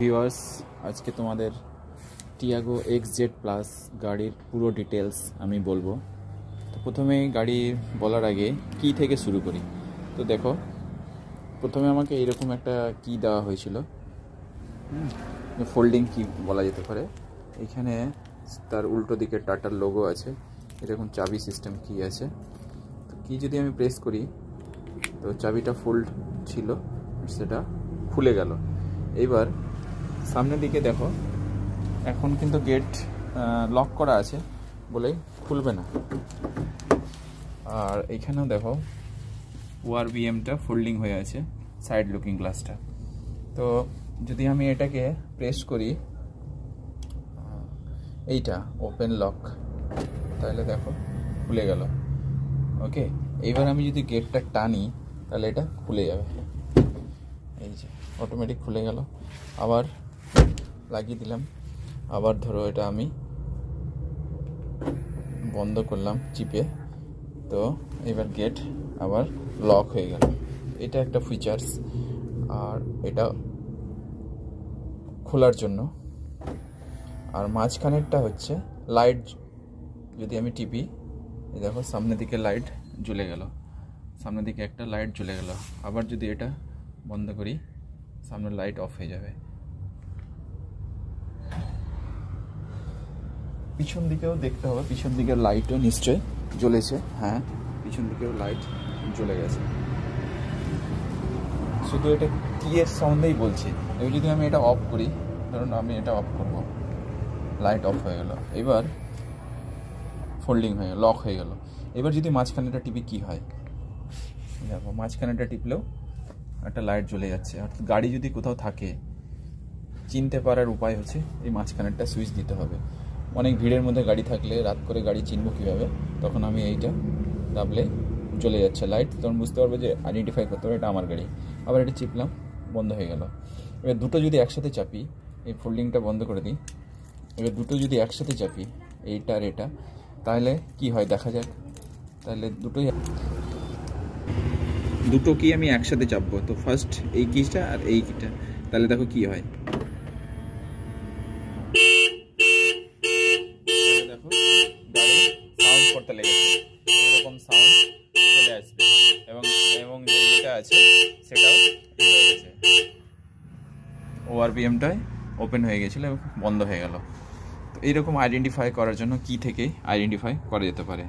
Viewers, আজকে তোমাদের Tiago XZ plus গাড়ির পুরো ডিটেলস আমি বলবো। তো প্রথমেই গাড়ি বলার আগে কি থেকে শুরু করি। তো দেখো, প্রথমে আমাকে এরকম একটা কি দেওয়া হয়েছিল, ফোল্ডিং কি বলা যেতে পারে। এখানে তার উল্টো দিকে টাটার লোগো আছে, এরকম চাবি সিস্টেম কি আছে। তো কি যদি আমি প্রেস করি, তো চাবিটা ফোল্ড ছিল, সেটা খুলে গেল। এইবার সামনের দিকে দেখো, এখন কিন্তু গেট লক করা আছে বলেই খুলবে না। আর এখানেও দেখো ORVMটা ফোল্ডিং হয়ে আছে, সাইড লুকিং গ্লাসটা। তো যদি আমি এটাকে প্রেস করি, এইটা ওপেন লক, তাহলে দেখো খুলে গেল। ওকে, এইবার আমি যদি গেটটা টানি তাহলে এটা খুলে যাবে। এই যে অটোমেটিক খুলে গেল। আবার লাগিয়ে দিলাম, আবার ধরো এটা আমি বন্ধ করলাম চিপে, তো এবার গেট আবার লক হয়ে গেল। এটা একটা ফিচার্স। আর এটা খোলার জন্য। আর মাঝখানেরটা হচ্ছে লাইট, যদি আমি টিপি, দেখো সামনের দিকে লাইট জ্বলে গেল, সামনের দিকে একটা লাইট জ্বলে গেল। আবার যদি এটা বন্ধ করি, সামনের লাইট অফ হয়ে যাবে। পিছন দিকেও দেখতে হবে, পিছন দিকের লাইটও নিশ্চয় জ্বলেছে। হ্যাঁ, পিছন দিকেও লাইট জ্বলে গেছে। শুধু এটা কি এর সাউন্ডেই বলছি। এবার যদি আমি এটা অফ করি, ধরুন আমি এটা অফ করব, লাইট অফ হয়ে গেল। এবার ফোল্ডিং হয়ে লক হয়ে গেল। এবার যদি মাঝখানেটা টিপি কি হয়, দেখো মাঝখানেটা টিপলেও একটা লাইট জ্বলে যাচ্ছে। অর্থাৎ গাড়ি যদি কোথাও থাকে, চিনতে পারার উপায় হচ্ছে এই মাঝখানেরটা সুইচ দিতে হবে। অনেক ভিড়ের মধ্যে গাড়ি থাকলে রাত করে গাড়ি চিনবো কীভাবে, তখন আমি এইটা দাবলে জ্বলে যাচ্ছে লাইট, তখন বুঝতে পারবে যে আইডেন্টিফাই করতে হবে এটা আমার গাড়ি। আবার এটা চিপলাম, বন্ধ হয়ে গেল। এবার দুটো যদি একসাথে চাপি, এই ফোল্ডিংটা বন্ধ করে দিই, এবার দুটো যদি একসাথে চাপি, এইটা আর এটা, তাহলে কি হয় দেখা যাক। তাহলে দুটো কি আমি একসাথে চাপবো, তো ফার্স্ট এই কিটা আর এই কিটা, তাহলে দেখো কি হয়। দেখো গাড়ি সাউন্ড করতে লেগেছে, এরকম সাউন্ড চলে আসবে। এবং যে এটা আছে সেটাও হয়ে গেছে, ORVMটাই ওপেন হয়ে গেছিলো এবং বন্ধ হয়ে গেল। তো এইরকম আইডেন্টিফাই করার জন্য কি থেকে আইডেন্টিফাই করা যেতে পারে।